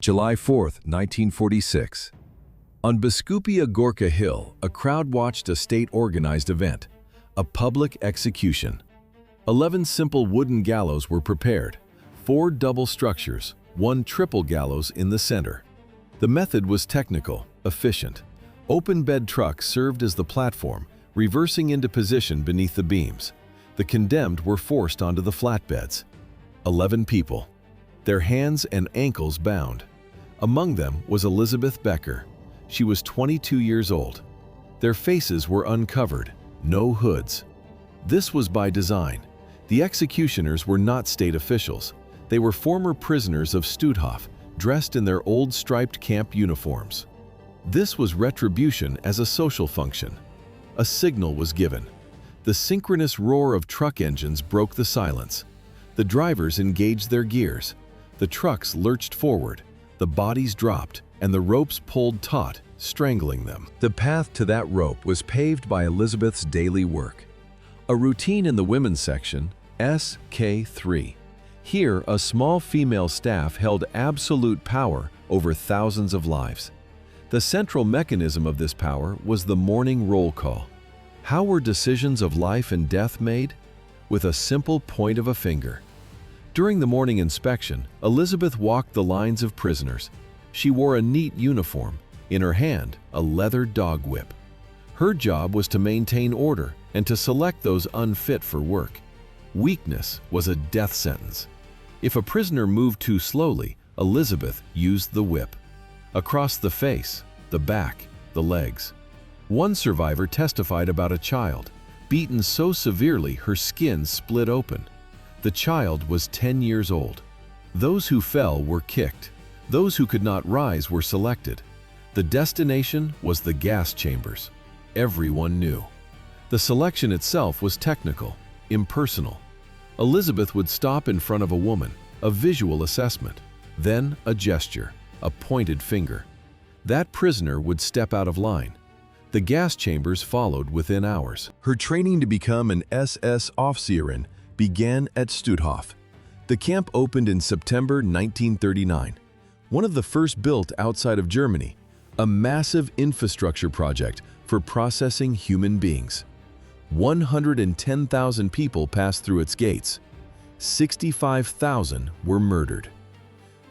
July 4, 1946. On Biskupia Górka Hill, a crowd watched a state-organized event, a public execution. 11 simple wooden gallows were prepared, 4 double structures, 1 triple gallows in the center. The method was technical, efficient. Open bed trucks served as the platform, reversing into position beneath the beams. The condemned were forced onto the flatbeds. 11 people, their hands and ankles bound. Among them was Elisabeth Becker. She was 22 years old. Their faces were uncovered, no hoods. This was by design. The executioners were not state officials. They were former prisoners of Stutthof, dressed in their old striped camp uniforms. This was retribution as a social function. A signal was given. The synchronous roar of truck engines broke the silence. The drivers engaged their gears. The trucks lurched forward. The bodies dropped, and the ropes pulled taut, strangling them. The path to that rope was paved by Elisabeth's daily work. A routine in the women's section, SK3. Here, a small female staff held absolute power over thousands of lives. The central mechanism of this power was the morning roll call. How were decisions of life and death made? With a simple point of a finger. During the morning inspection, Elisabeth walked the lines of prisoners. She wore a neat uniform, in her hand a leather dog whip. Her job was to maintain order and to select those unfit for work. Weakness was a death sentence. If a prisoner moved too slowly, Elisabeth used the whip. Across the face, the back, the legs. One survivor testified about a child, beaten so severely her skin split open. The child was 10 years old. Those who fell were kicked. Those who could not rise were selected. The destination was the gas chambers. Everyone knew. The selection itself was technical, impersonal. Elisabeth would stop in front of a woman, a visual assessment, then a gesture, a pointed finger. That prisoner would step out of line. The gas chambers followed within hours. Her training to become an SS Officerin began at Stutthof. The camp opened in September 1939, one of the first built outside of Germany, a massive infrastructure project for processing human beings. 110,000 people passed through its gates. 65,000 were murdered.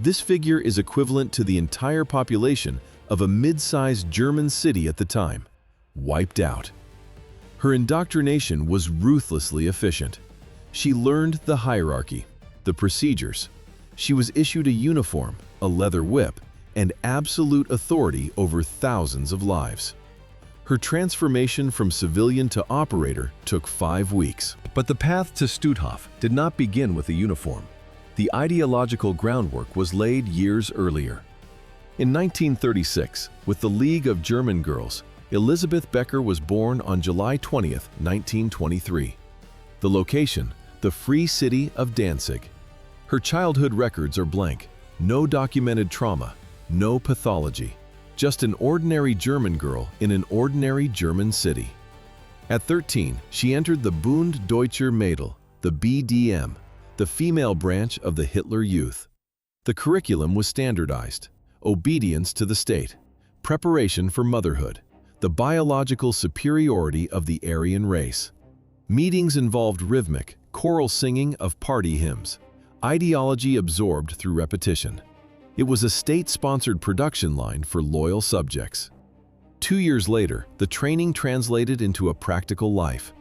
This figure is equivalent to the entire population of a mid-sized German city at the time, wiped out. Her indoctrination was ruthlessly efficient. She learned the hierarchy, the procedures. She was issued a uniform, a leather whip, and absolute authority over thousands of lives. Her transformation from civilian to operator took 5 weeks. But the path to Stutthof did not begin with a uniform. The ideological groundwork was laid years earlier. In 1936, with the League of German Girls, Elisabeth Becker was born on July 20, 1923. The location, the Free City of Danzig. Her childhood records are blank. No documented trauma, no pathology. Just an ordinary German girl in an ordinary German city. At 13, she entered the Bund Deutscher Mädel, the BDM, the female branch of the Hitler Youth. The curriculum was standardized. Obedience to the state, preparation for motherhood, the biological superiority of the Aryan race. Meetings involved rhythmic, choral singing of party hymns, ideology absorbed through repetition. It was a state-sponsored production line for loyal subjects. 2 years later, the training translated into a practical life.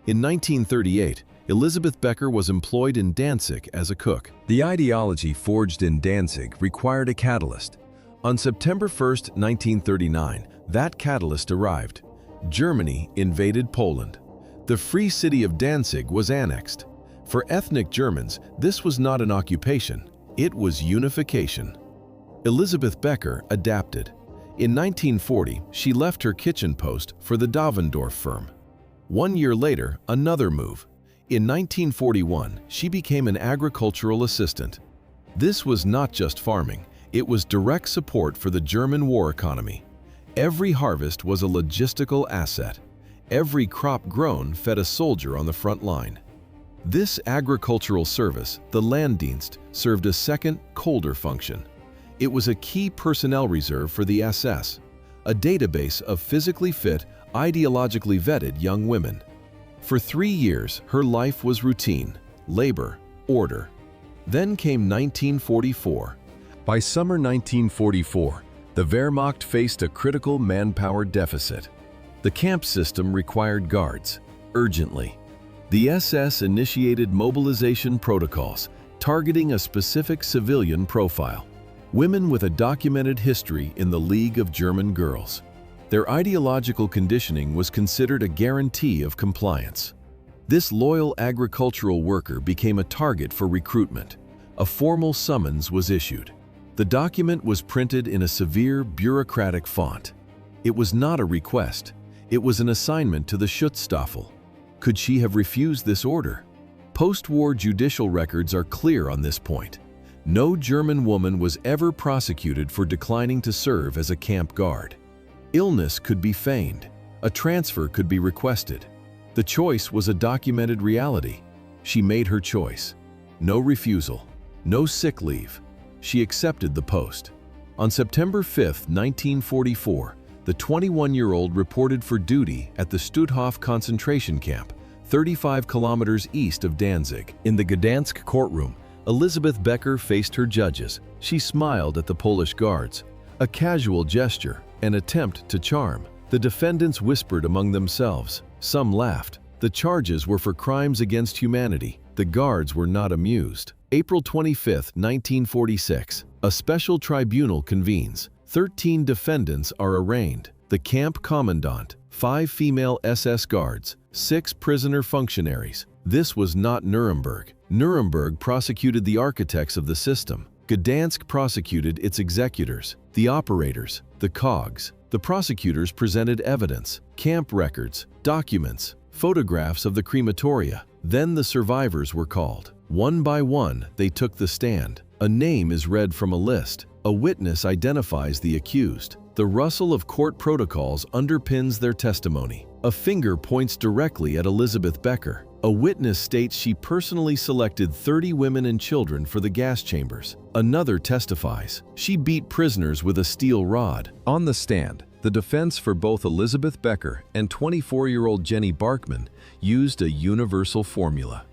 In 1938, Elisabeth Becker was employed in Danzig as a cook. The ideology forged in Danzig required a catalyst. On September 1, 1939, that catalyst arrived. Germany invaded Poland. The Free City of Danzig was annexed. For ethnic Germans, this was not an occupation, it was unification. Elisabeth Becker adapted. In 1940, she left her kitchen post for the Davendorf firm. 1 year later, another move. In 1941, she became an agricultural assistant. This was not just farming. It was direct support for the German war economy. Every harvest was a logistical asset. Every crop grown fed a soldier on the front line. This agricultural service, the Landdienst, served a second, colder function. It was a key personnel reserve for the SS, a database of physically fit, ideologically vetted young women. For 3 years, her life was routine, labor, order. Then came 1944. By summer 1944, the Wehrmacht faced a critical manpower deficit. The camp system required guards, urgently. The SS initiated mobilization protocols, targeting a specific civilian profile: women with a documented history in the League of German Girls. Their ideological conditioning was considered a guarantee of compliance. This loyal agricultural worker became a target for recruitment. A formal summons was issued. The document was printed in a severe bureaucratic font. It was not a request. It was an assignment to the Stutthof. Could she have refused this order? Post-war judicial records are clear on this point. No German woman was ever prosecuted for declining to serve as a camp guard. Illness could be feigned. A transfer could be requested. The choice was a documented reality. She made her choice. No refusal. No sick leave. She accepted the post. On September 5, 1944, the 21-year-old reported for duty at the Stutthof concentration camp, 35 kilometers east of Danzig. In the Gdansk courtroom, Elisabeth Becker faced her judges. She smiled at the Polish guards, a casual gesture, an attempt to charm. The defendants whispered among themselves. Some laughed. The charges were for crimes against humanity. The guards were not amused. April 25, 1946, a special tribunal convenes. 13 defendants are arraigned: the camp commandant, 5 female SS guards, 6 prisoner functionaries. This was not Nuremberg. Nuremberg prosecuted the architects of the system. Gdansk prosecuted its executors, the operators, the cogs. The prosecutors presented evidence, camp records, documents, photographs of the crematoria. Then the survivors were called. One by one, they took the stand. A name is read from a list. A witness identifies the accused. The rustle of court protocols underpins their testimony. A finger points directly at Elisabeth Becker. A witness states she personally selected 30 women and children for the gas chambers. Another testifies she beat prisoners with a steel rod. On the stand, the defense for both Elisabeth Becker and 24-year-old Jenny Barkman used a universal formula: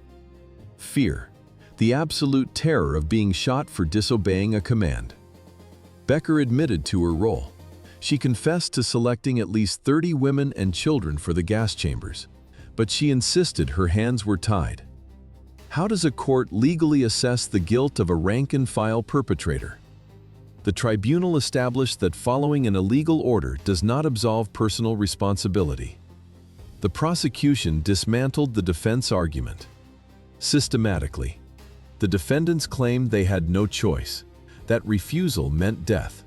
fear, the absolute terror of being shot for disobeying a command. Becker admitted to her role. She confessed to selecting at least 30 women and children for the gas chambers, but she insisted her hands were tied. How does a court legally assess the guilt of a rank-and-file perpetrator? The tribunal established that following an illegal order does not absolve personal responsibility. The prosecution dismantled the defense argument. Systematically, the defendants claimed they had no choice, that refusal meant death.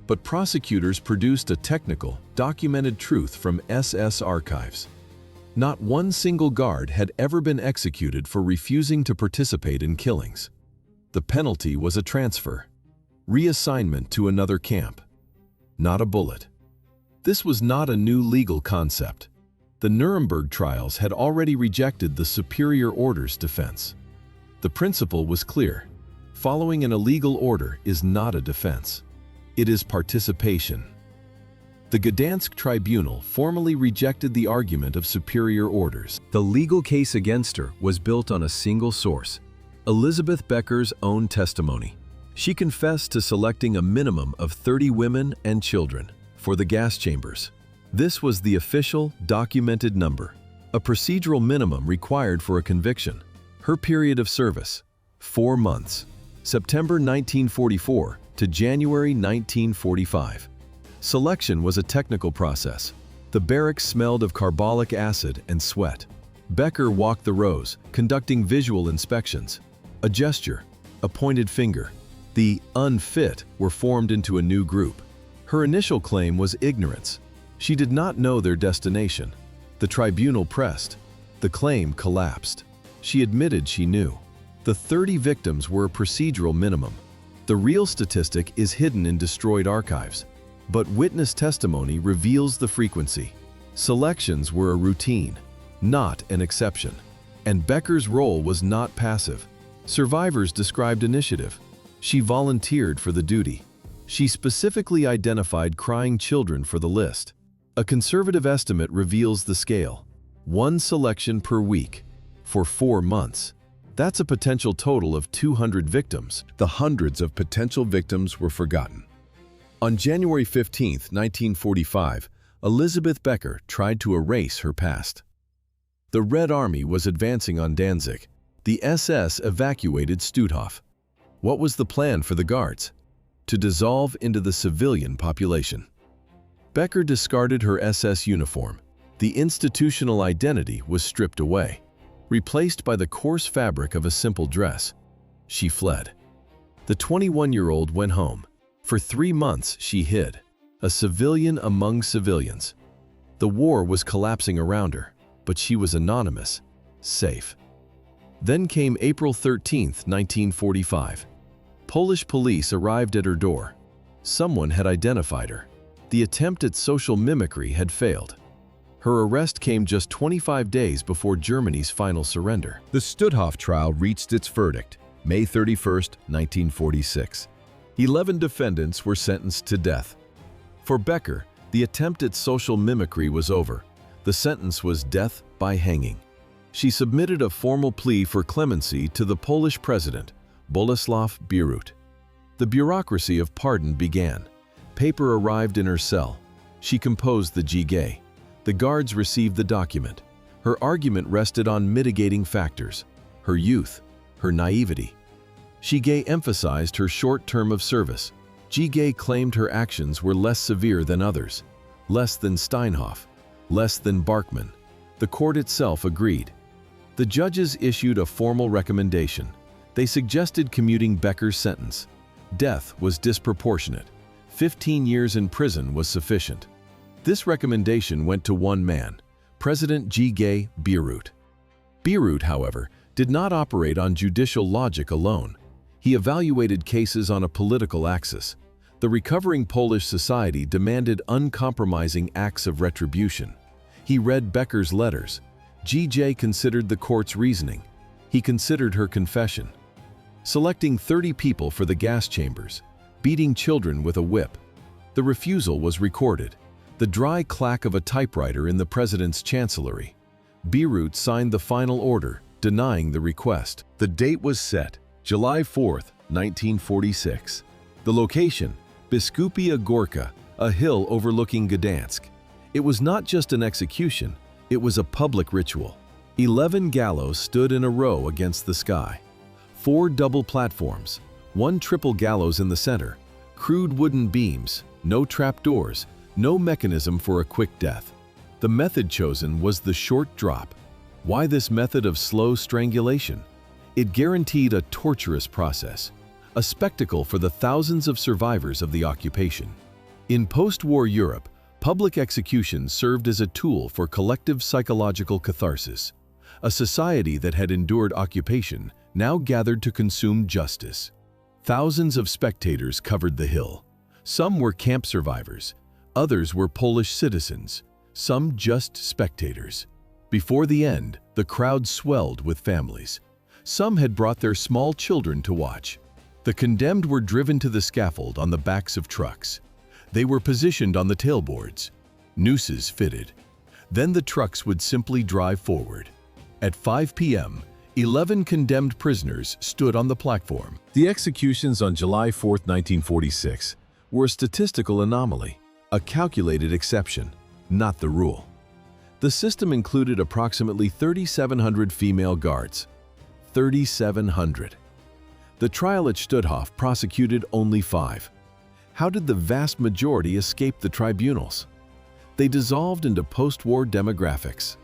But prosecutors produced a technical, documented truth from SS archives. Not one single guard had ever been executed for refusing to participate in killings. The penalty was a transfer, reassignment to another camp, not a bullet. This was not a new legal concept. The Nuremberg trials had already rejected the superior orders defense. The principle was clear: following an illegal order is not a defense. It is participation. The Gdansk tribunal formally rejected the argument of superior orders. The legal case against her was built on a single source: Elisabeth Becker's own testimony. She confessed to selecting a minimum of 30 women and children for the gas chambers. This was the official, documented number, a procedural minimum required for a conviction. Her period of service: 4 months, September 1944 to January 1945. Selection was a technical process. The barracks smelled of carbolic acid and sweat. Becker walked the rows, conducting visual inspections. A gesture, a pointed finger. The unfit were formed into a new group. Her initial claim was ignorance. She did not know their destination. The tribunal pressed. The claim collapsed. She admitted she knew. The 30 victims were a procedural minimum. The real statistic is hidden in destroyed archives. But witness testimony reveals the frequency. Selections were a routine, not an exception. And Becker's role was not passive. Survivors described initiative. She volunteered for the duty. She specifically identified crying children for the list. A conservative estimate reveals the scale: one selection per week for 4 months. That's a potential total of 200 victims. The hundreds of potential victims were forgotten. On January 15, 1945, Elisabeth Becker tried to erase her past. The Red Army was advancing on Danzig. The SS evacuated Stutthof. What was the plan for the Guards? To dissolve into the civilian population. Becker discarded her SS uniform. The institutional identity was stripped away, replaced by the coarse fabric of a simple dress. She fled. The 21-year-old went home. For 3 months she hid, a civilian among civilians. The war was collapsing around her, but she was anonymous, safe. Then came April 13, 1945. Polish police arrived at her door. Someone had identified her. The attempt at social mimicry had failed. Her arrest came just 25 days before Germany's final surrender. The Stutthof trial reached its verdict, May 31, 1946. 11 defendants were sentenced to death. For Becker, the attempt at social mimicry was over. The sentence was death by hanging. She submitted a formal plea for clemency to the Polish president, Bolesław Bierut. The bureaucracy of pardon began. Paper arrived in her cell. She composed the G-gay. The Guards received the document. Her argument rested on mitigating factors: her youth, her naivety. G-gay emphasized her short term of service. G-gay claimed her actions were less severe than others, less than Steinhoff, less than Barkman. The court itself agreed. The judges issued a formal recommendation. They suggested commuting Becker's sentence. Death was disproportionate. 15 years in prison was sufficient. This recommendation went to one man, President G-gay Bierut. Bierut, however, did not operate on judicial logic alone. He evaluated cases on a political axis. The recovering Polish society demanded uncompromising acts of retribution. He read Becker's letters. G-gay considered the court's reasoning. He considered her confession. Selecting 30 people for the gas chambers, beating children with a whip. The refusal was recorded. The dry clack of a typewriter in the president's chancellery. Bierut signed the final order, denying the request. The date was set, July 4, 1946. The location, Biskupia Górka, a hill overlooking Gdansk. It was not just an execution, it was a public ritual. 11 gallows stood in a row against the sky. 4 double platforms, 1 triple gallows in the center, crude wooden beams, no trapdoors, no mechanism for a quick death. The method chosen was the short drop. Why this method of slow strangulation? It guaranteed a torturous process, a spectacle for the thousands of survivors of the occupation. In post-war Europe, public execution served as a tool for collective psychological catharsis. A society that had endured occupation now gathered to consume justice. Thousands of spectators covered the hill. Some were camp survivors, others were Polish citizens, some just spectators. Before the end, the crowd swelled with families. Some had brought their small children to watch. The condemned were driven to the scaffold on the backs of trucks. They were positioned on the tailboards, nooses fitted. Then the trucks would simply drive forward. At 5 p.m., 11 condemned prisoners stood on the platform. The executions on July 4, 1946, were a statistical anomaly, a calculated exception, not the rule. The system included approximately 3,700 female guards. 3,700. The trial at Stutthof prosecuted only 5. How did the vast majority escape the tribunals? They dissolved into post-war demographics.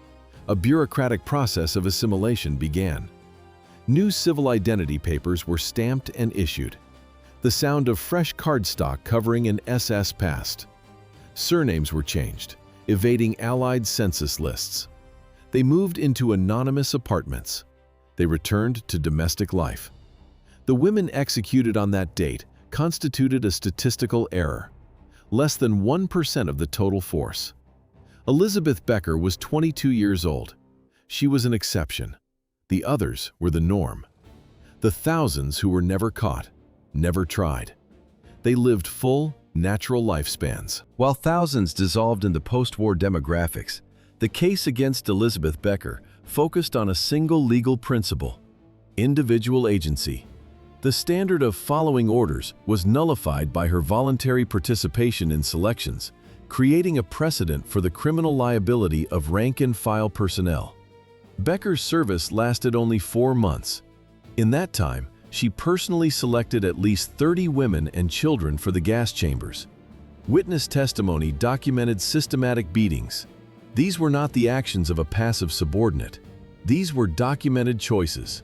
A bureaucratic process of assimilation began. New civil identity papers were stamped and issued. The sound of fresh cardstock covering an SS past. Surnames were changed, evading Allied census lists. They moved into anonymous apartments. They returned to domestic life. The women executed on that date constituted a statistical error, less than 1% of the total force. Elisabeth Becker was 22 years old. She was an exception. The others were the norm. The thousands who were never caught, never tried. They lived full, natural lifespans. While thousands dissolved into post-war demographics, the case against Elisabeth Becker focused on a single legal principle: individual agency. The standard of following orders was nullified by her voluntary participation in selections, creating a precedent for the criminal liability of rank-and-file personnel. Becker's service lasted only 4 months. In that time, she personally selected at least 30 women and children for the gas chambers. Witness testimony documented systematic beatings. These were not the actions of a passive subordinate. These were documented choices.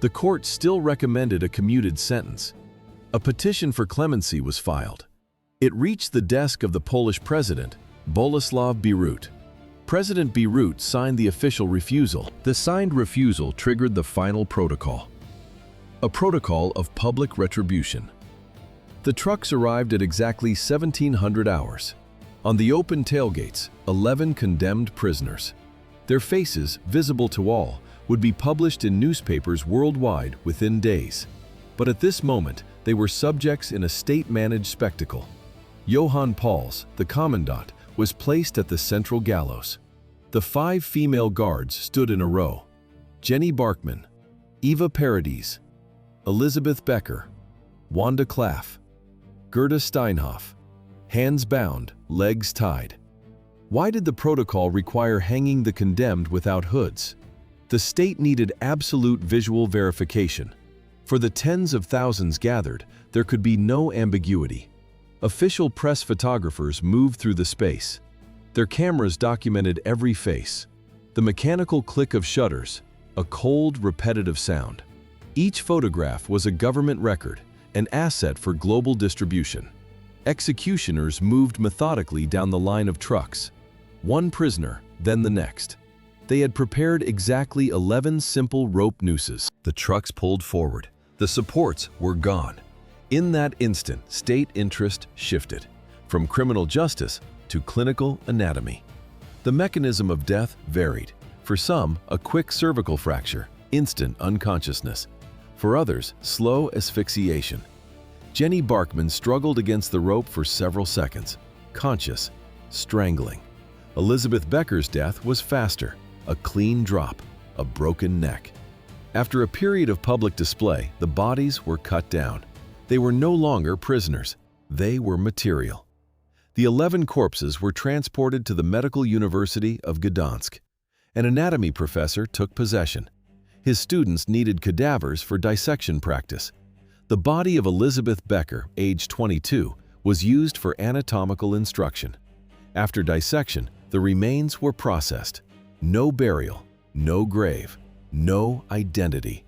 The court still recommended a commuted sentence. A petition for clemency was filed. It reached the desk of the Polish president, Boleslav Bierut. President Bierut signed the official refusal. The signed refusal triggered the final protocol, a protocol of public retribution. The trucks arrived at exactly 1700 hours. On the open tailgates, 11 condemned prisoners. Their faces, visible to all, would be published in newspapers worldwide within days. But at this moment, they were subjects in a state-managed spectacle. Johann Pauls, the commandant, was placed at the central gallows. The 5 female guards stood in a row: Jenny Barkman, Eva Paradis, Elisabeth Becker, Wanda Klaff, Gerda Steinhoff, hands bound, legs tied. Why did the protocol require hanging the condemned without hoods? The state needed absolute visual verification. For the tens of thousands gathered, there could be no ambiguity. Official press photographers moved through the space. Their cameras documented every face. The mechanical click of shutters, a cold, repetitive sound. Each photograph was a government record, an asset for global distribution. Executioners moved methodically down the line of trucks. One prisoner, then the next. They had prepared exactly 11 simple rope nooses. The trucks pulled forward. The supports were gone. In that instant, state interest shifted from criminal justice to clinical anatomy. The mechanism of death varied. For some, a quick cervical fracture, instant unconsciousness. For others, slow asphyxiation. Jenny Barkman struggled against the rope for several seconds, conscious, strangling. Elisabeth Becker's death was faster, a clean drop, a broken neck. After a period of public display, the bodies were cut down. They were no longer prisoners. They were material. The 11 corpses were transported to the Medical University of Gdansk. An anatomy professor took possession. His students needed cadavers for dissection practice. The body of Elisabeth Becker, age 22, was used for anatomical instruction. After dissection, the remains were processed. No burial, no grave, no identity.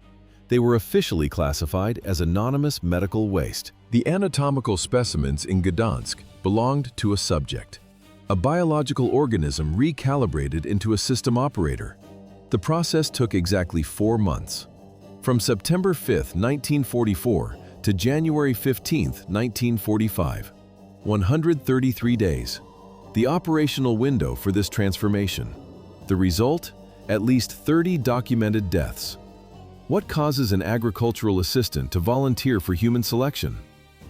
They were officially classified as anonymous medical waste. The anatomical specimens in Gdansk belonged to a subject, a biological organism recalibrated into a system operator. The process took exactly 4 months. From September 5, 1944 to January 15, 1945, 133 days. The operational window for this transformation. The result? At least 30 documented deaths. What causes an agricultural assistant to volunteer for human selection?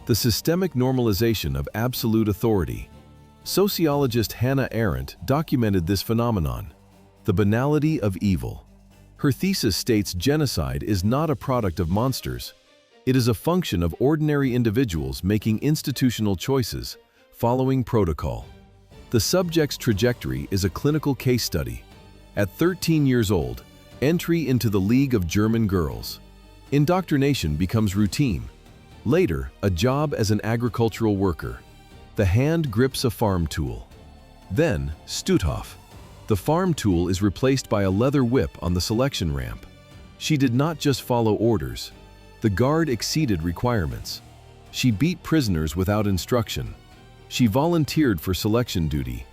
The systemic normalization of absolute authority. Sociologist Hannah Arendt documented this phenomenon, the banality of evil. Her thesis states genocide is not a product of monsters. It is a function of ordinary individuals making institutional choices, following protocol. The subject's trajectory is a clinical case study. At 13 years old, entry into the League of German Girls. Indoctrination becomes routine. Later, a job as an agricultural worker. The hand grips a farm tool. Then, Stutthof. The farm tool is replaced by a leather whip on the selection ramp. She did not just follow orders. The guard exceeded requirements. She beat prisoners without instruction. She volunteered for selection duty.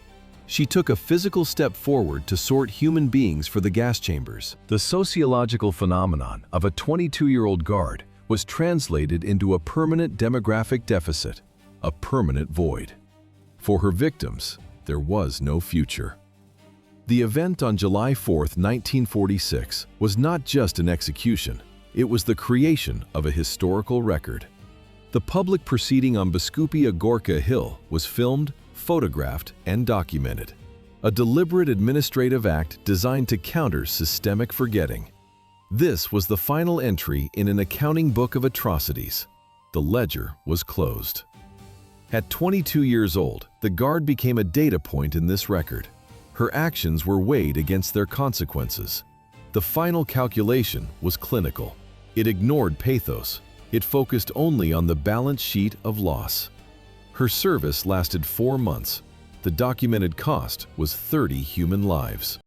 She took a physical step forward to sort human beings for the gas chambers. The sociological phenomenon of a 22-year-old guard was translated into a permanent demographic deficit, a permanent void. For her victims, there was no future. The event on July 4, 1946, was not just an execution, it was the creation of a historical record. The public proceeding on Biskupia Górka Hill was filmed, photographed, and documented. A deliberate administrative act designed to counter systemic forgetting. This was the final entry in an accounting book of atrocities. The ledger was closed. At 22 years old, the guard became a data point in this record. Her actions were weighed against their consequences. The final calculation was clinical. It ignored pathos. It focused only on the balance sheet of loss. Her service lasted 4 months. The documented cost was 30 human lives.